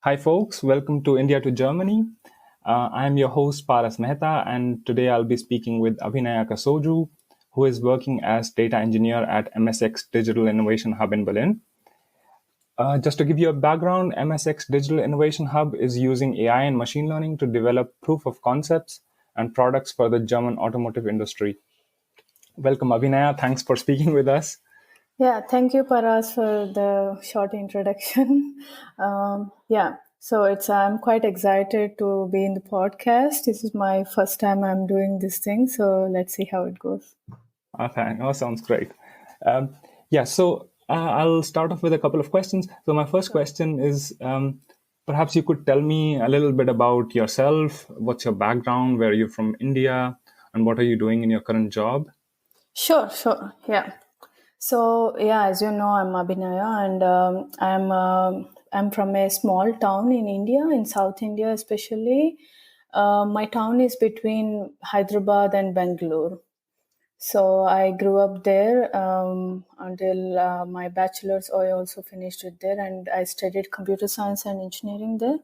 Hi, folks. Welcome to India to Germany. I am your host, Paras Mehta, and today I'll be speaking with Abhinaya Kasoju, who is working as data engineer at MSX Digital Innovation Hub in Berlin. Just to give you a background, MSX Digital Innovation Hub is using AI and machine learning to develop proof of concepts and products for the German automotive industry. Welcome, Abhinaya. Thanks for speaking with us. Yeah, thank you, Paras, for the short introduction. So I'm quite excited to be in the podcast. This is my first time I'm doing this thing, so let's see how it goes. Okay, sounds great. Um, I'll start off with a couple of questions. So my first question is, perhaps you could tell me a little bit about yourself. What's your background? Where are you from India? And what are you doing in your current job? Sure. Yeah. So yeah, as you know, I'm Abhinaya, and I'm from a small town in India, in South India especially. My town is between Hyderabad and Bangalore. So I grew up there until my bachelor's. I also finished it there, and I studied computer science and engineering there.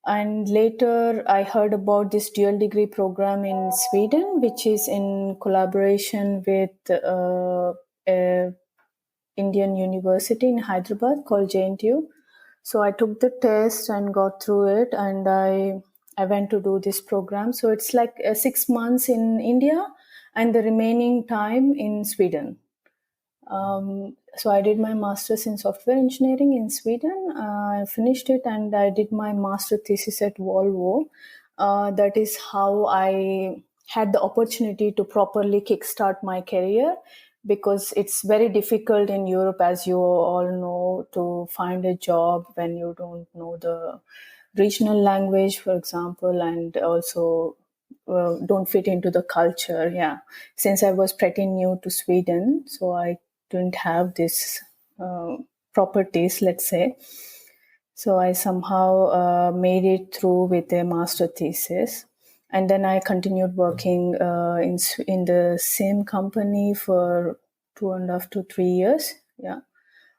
And later, I heard about this dual degree program in Sweden, which is in collaboration with a Indian university in Hyderabad called JNTU. So I took the test and got through it, and I went to do this program. So it's like 6 months in India and the remaining time in Sweden. So I did my master's in software engineering in Sweden. I finished it and I did my master thesis at Volvo. That is how I had the opportunity to properly kickstart my career, because it's very difficult in Europe, as you all know, to find a job when you don't know the regional language, for example, and also don't fit into the culture. Yeah, since I was pretty new to Sweden, so I didn't have this properties, let's say. So I somehow made it through with a master thesis, and then I continued working in the same company for 2.5 to 3 years. Yeah,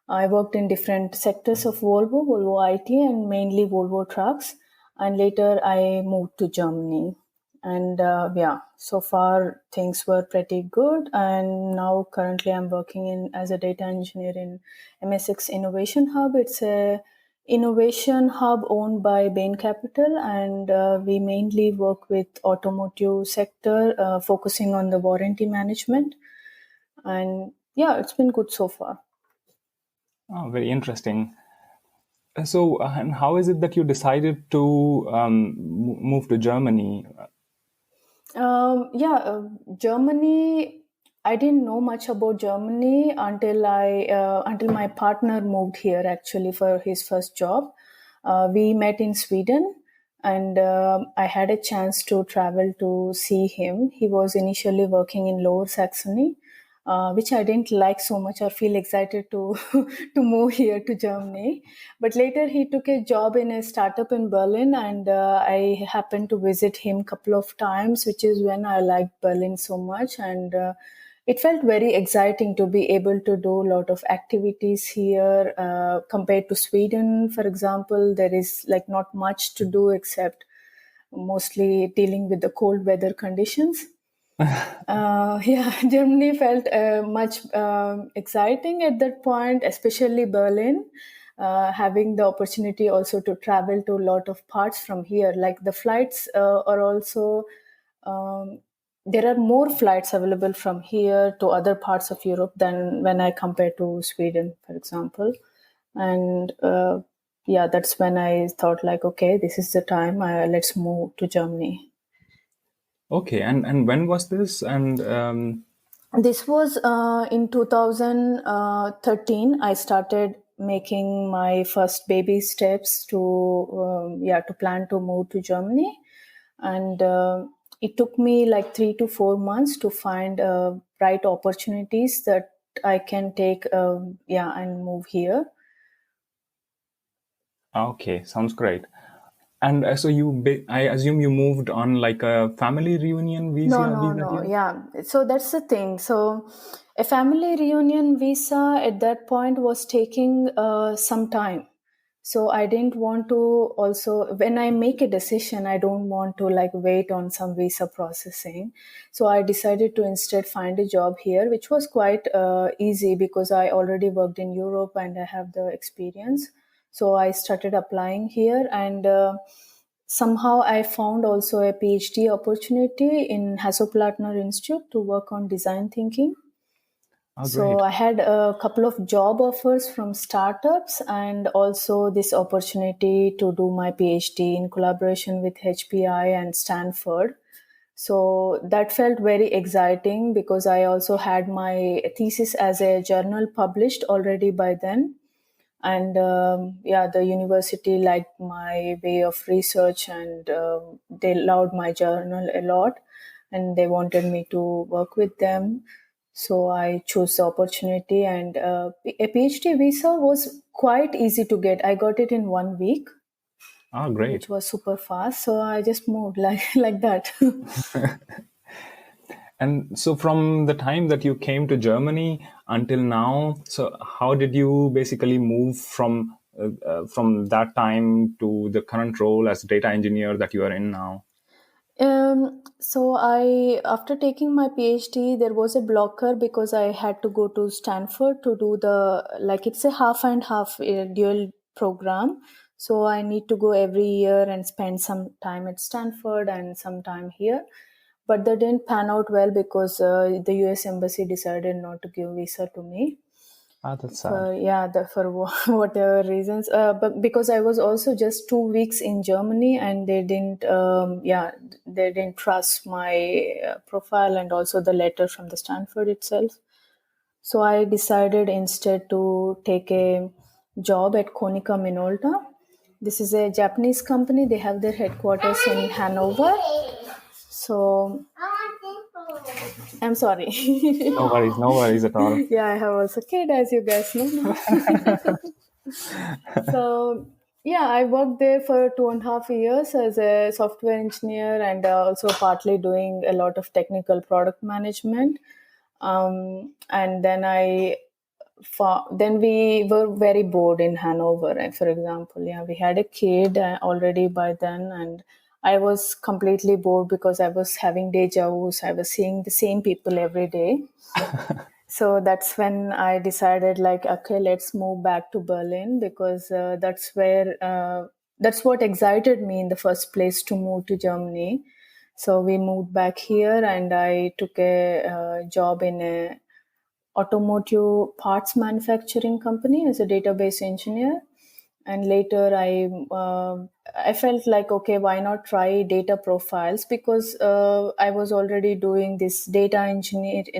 I worked in different sectors of Volvo IT, and mainly Volvo trucks. And later I moved to Germany. And so far things were pretty good. And now currently I'm working in as a data engineer in MSX Innovation Hub. It's a innovation hub owned by Bain Capital, and we mainly work with automotive sector, focusing on the warranty management. And yeah, it's been good so far. Oh, very interesting. And how is it that you decided to move to Germany? Germany. I didn't know much about Germany until my partner moved here actually for his first job. We met in Sweden, and I had a chance to travel to see him. He was initially working in Lower Saxony, which I didn't like so much or feel excited to to move here to Germany. But later he took a job in a startup in Berlin, and I happened to visit him a couple of times, which is when I liked Berlin so much. And it felt very exciting to be able to do a lot of activities here compared to Sweden, for example. There is like not much to do except mostly dealing with the cold weather conditions. Germany felt much exciting at that point, especially Berlin. Having the opportunity also to travel to a lot of parts from here, like the flights are also um, there are more flights available from here to other parts of Europe than when I compare to Sweden, for example. And that's when I thought like, okay, this is the time. Let's move to Germany. Okay, and when was this? And This was in 2013. I started making my first baby steps to plan to move to Germany, and it took me like 3 to 4 months to find right opportunities that I can take. And move here. okay, sounds great. And I assume you moved on like a family reunion No, visa no, visa no. here. Yeah. So that's the thing. So a family reunion visa at that point was taking some time. So I didn't want to also, when I make a decision, I don't want to like wait on some visa processing. So I decided to instead find a job here, which was quite easy because I already worked in Europe and I have the experience. So I started applying here, and somehow I found also a PhD opportunity in Hasso-Plattner Institute to work on design thinking. Oh, So great. I had a couple of job offers from startups and also this opportunity to do my PhD in collaboration with HPI and Stanford. So that felt very exciting because I also had my thesis as a journal published already by then. And yeah, the university liked my way of research, and they loved my journal a lot, and they wanted me to work with them. So I chose the opportunity, and a PhD visa was quite easy to get. I got it in 1 week, Oh, great. which was super fast. So I just moved like that. And so from the time that you came to Germany until now, so how did you basically move from that time to the current role as data engineer that you are in now? So after taking my PhD, there was a blocker because I had to go to Stanford to do like it's a half and half dual program. So I need to go every year and spend some time at Stanford and some time here. But that didn't pan out well because the US Embassy decided not to give visa to me Ah, that's sad. for whatever reasons, but because I was also just 2 weeks in Germany, and they didn't trust my profile and also the letter from the Stanford itself. So I decided instead to take a job at Konica Minolta. This is a Japanese company. They have their headquarters in Hanover. So I'm sorry. No worries at all. Yeah, I have also kid, as you guys know now. So yeah, I worked there for 2.5 years as a software engineer, and also partly doing a lot of technical product management. And then then we were very bored in Hanover. And for example, yeah, we had a kid already by then, and I was completely bored because I was having deja vus. I was seeing the same people every day. So that's when I decided, like, okay, let's move back to Berlin because that's what excited me in the first place to move to Germany. So we moved back here, and I took a job in a automotive parts manufacturing company as a database engineer. And later I felt like, okay, why not try data profiles, because I was already doing this database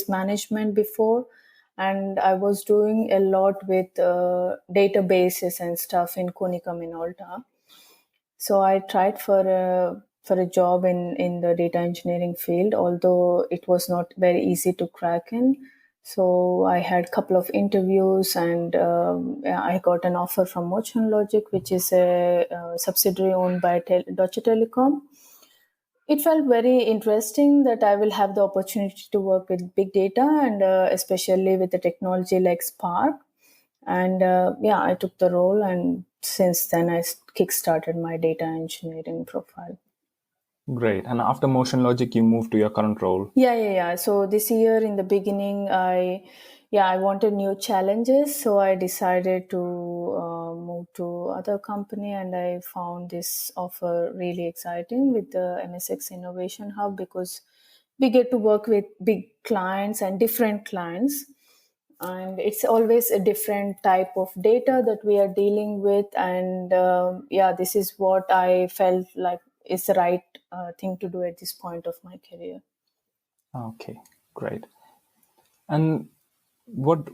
management before, and I was doing a lot with databases and stuff in Konica Minolta. So I tried for a job in the data engineering field, although it was not very easy to crack in. So I had a couple of interviews, and yeah, I got an offer from Motion Logic, which is a subsidiary owned by Deutsche Telekom. It felt very interesting that I will have the opportunity to work with big data, and especially with the technology like Spark. And yeah, I took the role, and since then I kickstarted my data engineering profile. Great. And after Motion Logic, you moved to your current role. Yeah. So this year in the beginning, I wanted new challenges. So I decided to move to other company, and I found this offer really exciting with the MSX Innovation Hub because we get to work with big clients and different clients. And it's always a different type of data that we are dealing with. And yeah, this is what I felt like is the right thing to do at this point of my career. Okay, great. And what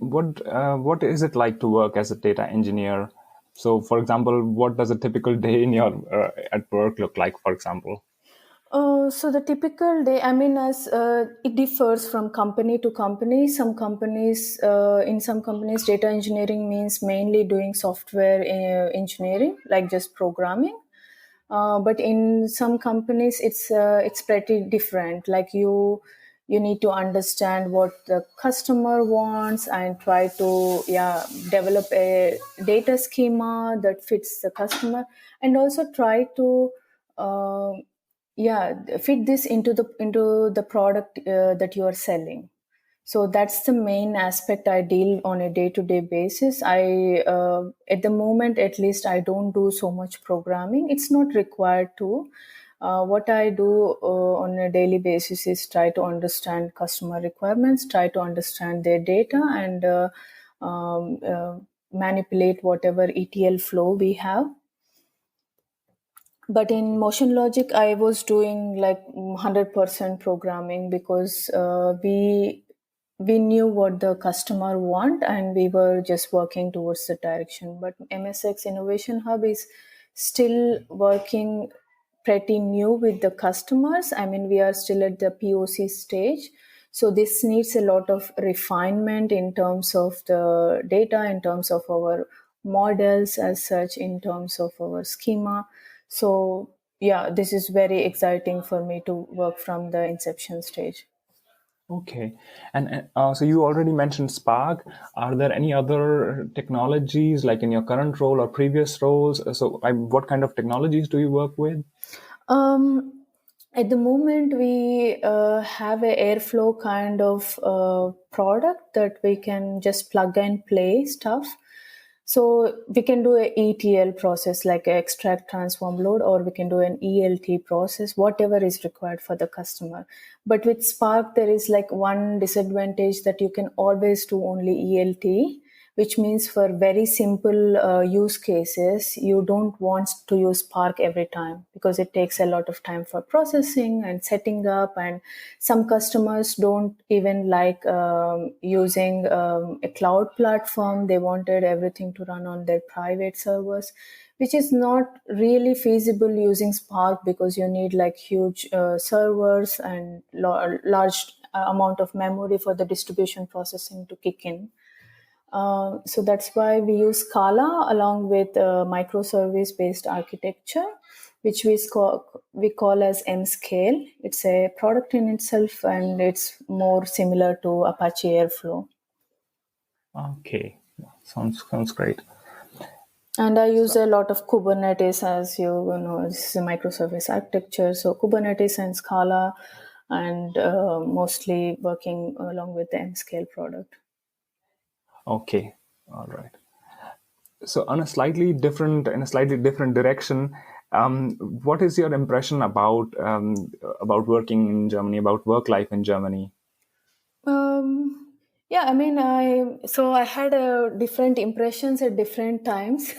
is it like to work as a data engineer? So, for example, what does a typical day in your at work look like, for example? So the typical day, I mean, as it differs from company to company. In some companies, data engineering means mainly doing software engineering, like just programming. But in some companies, it's pretty different. Like you need to understand what the customer wants and try to develop a data schema that fits the customer, and also try to uh, fit this into the product that you are selling. So that's the main aspect I deal on a day-to-day basis. I at the moment, at least, I don't do so much programming. It's not required to. What I do on a daily basis is try to understand customer requirements, try to understand their data, and manipulate whatever ETL flow we have. But in Motion Logic, I was doing like 100% programming, because we knew what the customer want and we were just working towards the direction. But MSX Innovation Hub is still working pretty new with the customers. I mean, we are still at the POC stage. So this needs a lot of refinement in terms of the data, in terms of our models as such, in terms of our schema. So yeah, this is very exciting for me to work from the inception stage. Okay. And so you already mentioned Spark. Are there any other technologies, like in your current role or previous roles? So what kind of technologies do you work with? Um, at the moment, we have a Airflow kind of product that we can just plug and play stuff. So we can do a ETL process like a extract, transform, load, or we can do an ELT process, whatever is required for the customer. But with Spark, there is like one disadvantage, that you can always do only ELT, which means for very simple use cases, you don't want to use Spark every time, because it takes a lot of time for processing and setting up. And some customers don't even like using a cloud platform. They wanted everything to run on their private servers, which is not really feasible using Spark, because you need like huge servers and large amount of memory for the distribution processing to kick in. So that's why we use Scala along with microservice-based architecture, which we call as MScale. It's a product in itself, and it's more similar to Apache Airflow. Okay. Sounds great. And I use a lot of Kubernetes, as you know, this is a microservice architecture. So Kubernetes and Scala, and mostly working along with the MScale product. Okay. All right. So in a slightly different direction, what is your impression about working in Germany, about work life in Germany? Yeah, I mean, I had different impressions at different times.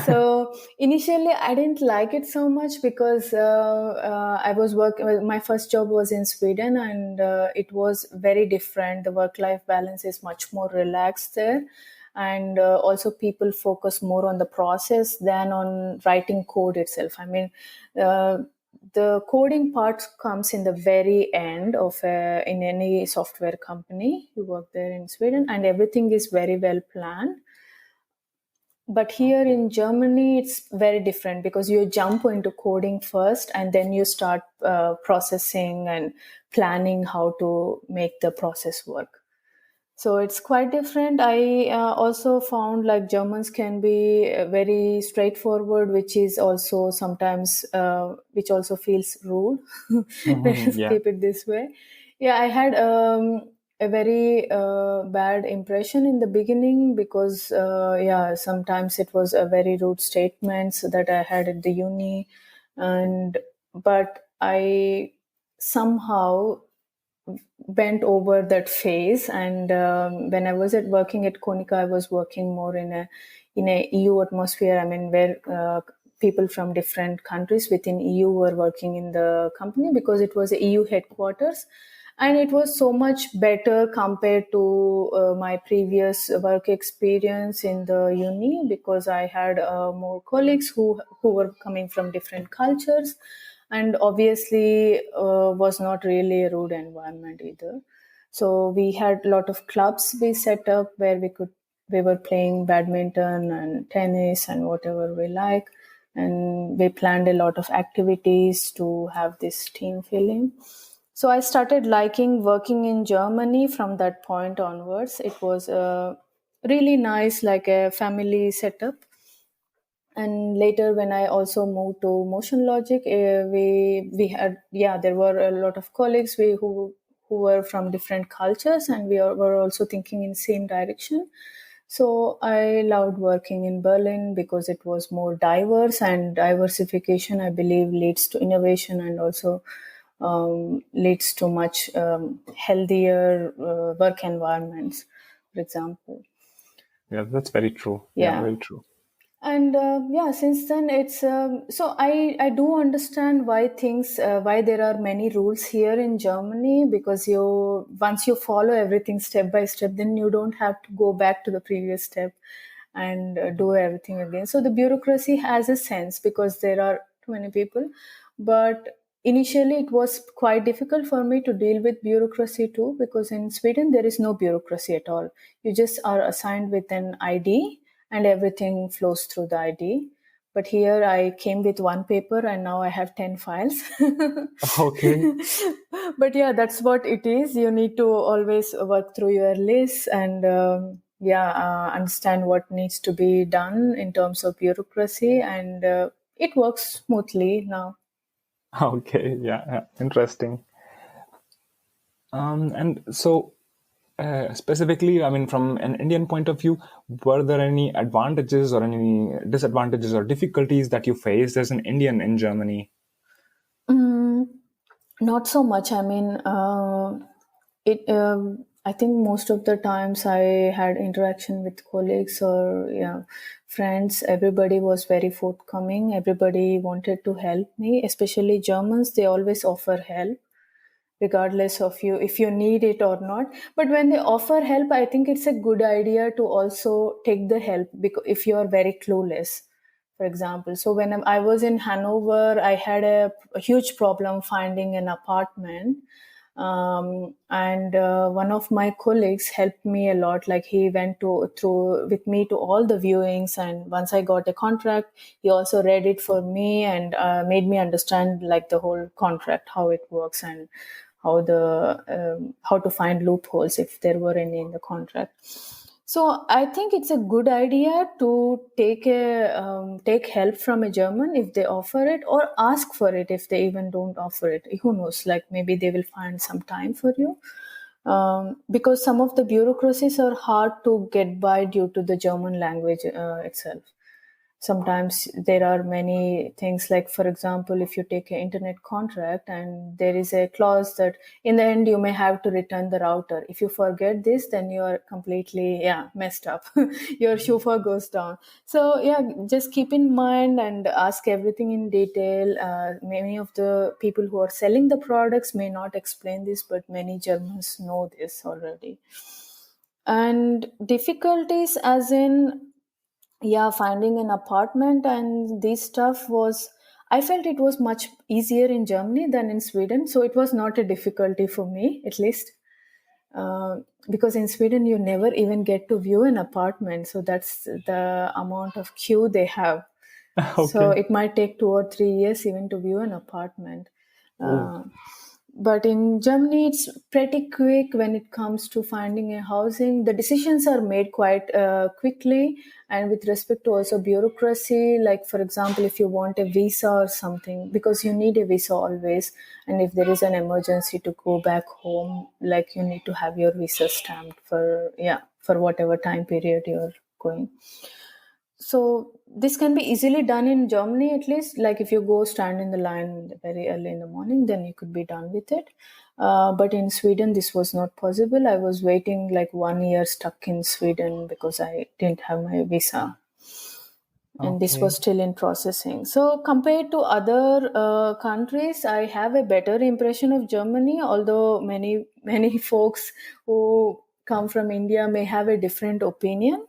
So initially, I didn't like it so much, because I was working. Well, my first job was in Sweden, and it was very different. The work-life balance is much more relaxed there, and also people focus more on the process than on writing code itself. I mean, the coding part comes in the very end of in any software company. You work there in Sweden, and everything is very well planned. But here in Germany, it's very different, because you jump into coding first, and then you start processing and planning how to make the process work. So it's quite different. I also found like Germans can be very straightforward, which is also sometimes, which also feels rude. Let's Yeah. keep it this way. Yeah, I had a very bad impression in the beginning, because, sometimes it was a very rude statements that I had at the uni. But I somehow went over that phase. And when I was working at Konica, I was working more in a EU atmosphere. I mean, where people from different countries within EU were working in the company, because it was a EU headquarters. And it was so much better compared to my previous work experience in the uni, because I had more colleagues who were coming from different cultures, and obviously was not really a rude environment either. So we had a lot of clubs we set up, where we were playing badminton and tennis and whatever we like, and we planned a lot of activities to have this team feeling. So I started liking working in Germany from that point onwards. It was really nice, like a family setup. And later, when I also moved to Motion Logic, we had, yeah, there were a lot of colleagues who were from different cultures, and were also thinking in same direction. So I loved working in Berlin because it was more diverse, and diversification, I believe, leads to innovation and also leads to much healthier work environments, for example. Yeah, that's very true. Yeah, Yeah. very true. And yeah, since then it's so I do understand why things why there are many rules here in Germany, because you once you follow everything step by step, then you don't have to go back to the previous step and do everything again. So the bureaucracy has a sense because there are too many people. But initially it was quite difficult for me to deal with bureaucracy too, because in Sweden there is no bureaucracy at all. You just are assigned with an ID and everything flows through the ID. But here I came with one paper and now I have 10 files. Okay. But yeah, that's what it is. You need to always work through your lists and understand what needs to be done in terms of bureaucracy, and it works smoothly now. Okay. Yeah, yeah. Interesting. And so, specifically, I mean, from an Indian point of view, were there any advantages or any disadvantages or difficulties that you faced as an Indian in Germany? Mm, Not so much. I mean, it. I think most of the times I had interaction with colleagues or yeah, friends. Everybody was very forthcoming. Everybody wanted to help me. Especially Germans, they always offer help, regardless of you if you need it or not. But when they offer help, I think it's a good idea to also take the help, because if you are very clueless, for example. So when I was in Hanover, I had a huge problem finding an apartment. And one of my colleagues helped me a lot. Like he went to through with me to all the viewings, and once I got a contract, he also read it for me and made me understand like the whole contract, how it works, and how to find loopholes if there were any in the contract. So I think it's a good idea to take help from a German if they offer it, or ask for it if they even don't offer it. Who knows? Like maybe they will find some time for you, because some of the bureaucracies are hard to get by due to the German language itself. Sometimes there are many things, like for example, if you take an internet contract and there is a clause that in the end you may have to return the router. If you forget this, then you are completely messed up. Your shufa goes down. So yeah, just keep in mind and ask everything in detail. Many of the people who are selling the products may not explain this, but many Germans know this already. And difficulties, as in, yeah, finding an apartment and this stuff was, I felt it was much easier in Germany than in Sweden, so it was not a difficulty for me, at least. uh, because in Sweden you never even get to view an apartment, so that's the amount of queue they have. So Okay. it might take 2 or 3 years even to view an apartment. Oh, uh, but in Germany, it's pretty quick when it comes to finding a housing. The decisions are made quite quickly, and with respect to also bureaucracy, like for example, if you want a visa or something, because you need a visa always, and if there is an emergency to go back home, like you need to have your visa stamped for for whatever time period you're going. So this can be easily done in Germany, at least. Like if you go stand in the line very early in the morning, then you could be done with it. But in Sweden, this was not possible. I was waiting like 1 year stuck in Sweden because I didn't have my visa, and this okay. was still in processing. So compared to other countries, I have a better impression of Germany. Although many folks who come from India may have a different opinion.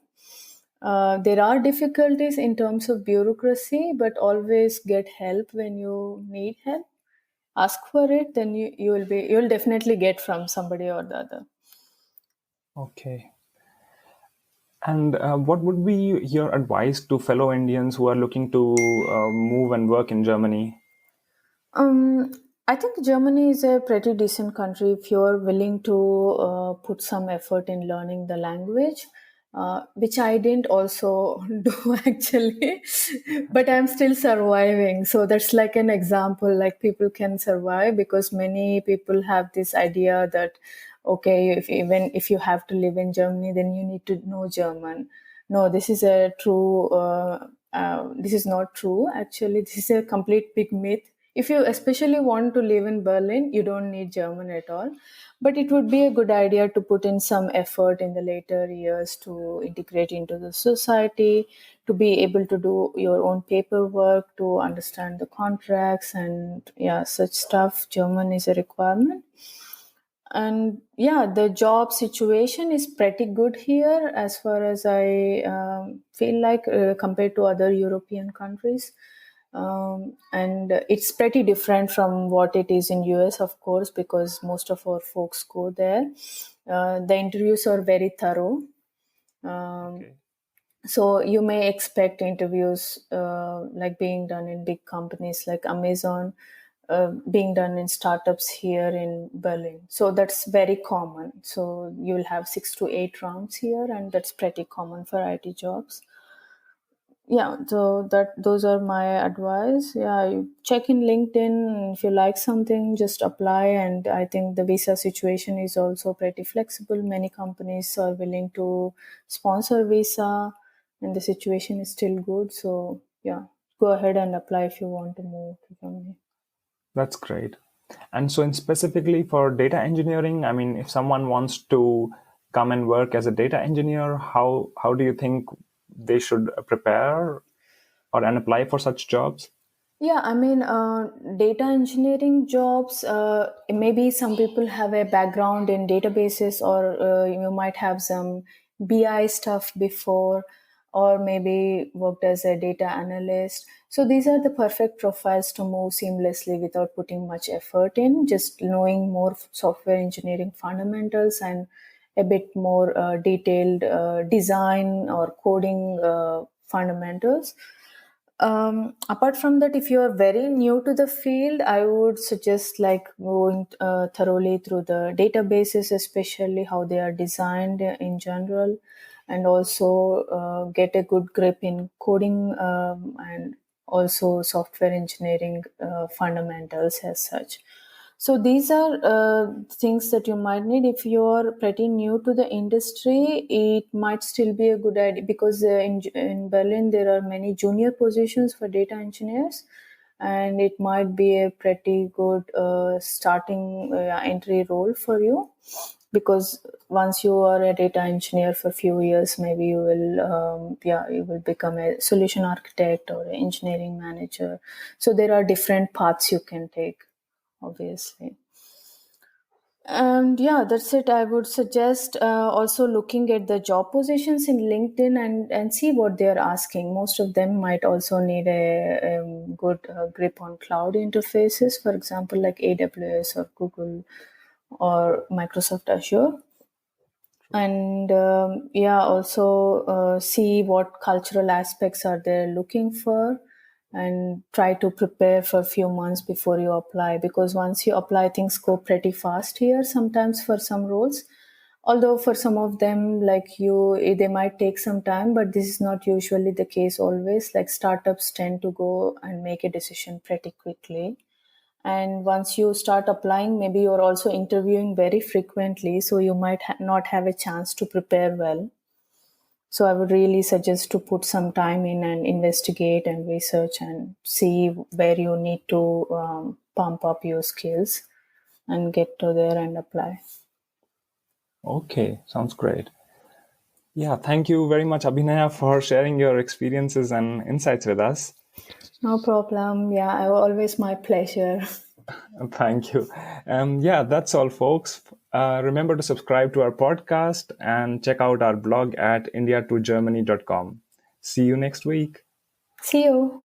There are difficulties in terms of bureaucracy, but always get help when you need help. Ask for it, then you'll definitely get from somebody or the other. Okay. And what would be your advice to fellow Indians who are looking to move and work in Germany? Um, I think Germany is a pretty decent country if you're willing to put some effort in learning the language, which I didn't also do actually, but I'm still surviving. So that's like an example, like people can survive because many people have this idea that, okay, if even if you have to live in Germany, then you need to know German. No, this is a true. This is not true. Actually, this is a complete big myth. If you especially want to live in Berlin, you don't need German at all. But it would be a good idea to put in some effort in the later years to integrate into the society, to be able to do your own paperwork, to understand the contracts and yeah, such stuff. German is a requirement. And yeah, the job situation is pretty good here as far as I feel like compared to other European countries. And it's pretty different from what it is in US, of course, because most of our folks go there. The interviews are very thorough. Okay. So you may expect interviews like being done in big companies like Amazon, being done in startups here in Berlin. So that's very common. So you'll have 6 to 8 rounds here, and that's pretty common for IT jobs. Yeah, so that those are my advice. Yeah, you check in LinkedIn. If you like something, just apply. And I think the visa situation is also pretty flexible. Many companies are willing to sponsor visa, and the situation is still good. So yeah, go ahead and apply if you want to move to Germany. That's great. And so, in specifically for data engineering, I mean, if someone wants to come and work as a data engineer, how do you think they should prepare or and apply for such jobs? Yeah, I mean, data engineering jobs, maybe some people have a background in databases, or you might have some BI stuff before, or maybe worked as a data analyst. So these are the perfect profiles to move seamlessly without putting much effort in, just knowing more software engineering fundamentals and a bit more detailed design or coding fundamentals. Apart from that, if you are very new to the field, I would suggest like going thoroughly through the databases, especially how they are designed in general, and also get a good grip in coding and also software engineering fundamentals as such. So these are things that you might need if you're pretty new to the industry. It might still be a good idea because in Berlin there are many junior positions for data engineers, and it might be a pretty good starting entry role for you. Because once you are a data engineer for a few years, maybe you will, you will become a solution architect or an engineering manager. So there are different paths you can take, obviously. And yeah, that's it. I would suggest also looking at the job positions in LinkedIn and see what they're asking. Most of them might also need a good grip on cloud interfaces, for example, like AWS or Google or Microsoft Azure. And yeah, also see what cultural aspects are they looking for, and try to prepare for a few months before you apply, because once you apply things go pretty fast here sometimes for some roles, although for some of them like you they might take some time, but this is not usually the case always. Like startups tend to go and make a decision pretty quickly, and once you start applying, maybe you're also interviewing very frequently, so you might not have a chance to prepare well. So I would really suggest to put some time in and investigate and research and see where you need to pump up your skills and get to there and apply. Okay, sounds great. Yeah, thank you very much, Abhinaya, for sharing your experiences and insights with us. No problem. Yeah, always my pleasure. Thank you. Yeah, that's all, folks. Remember to subscribe to our podcast and check out our blog at india2germany.com. See you next week. See you.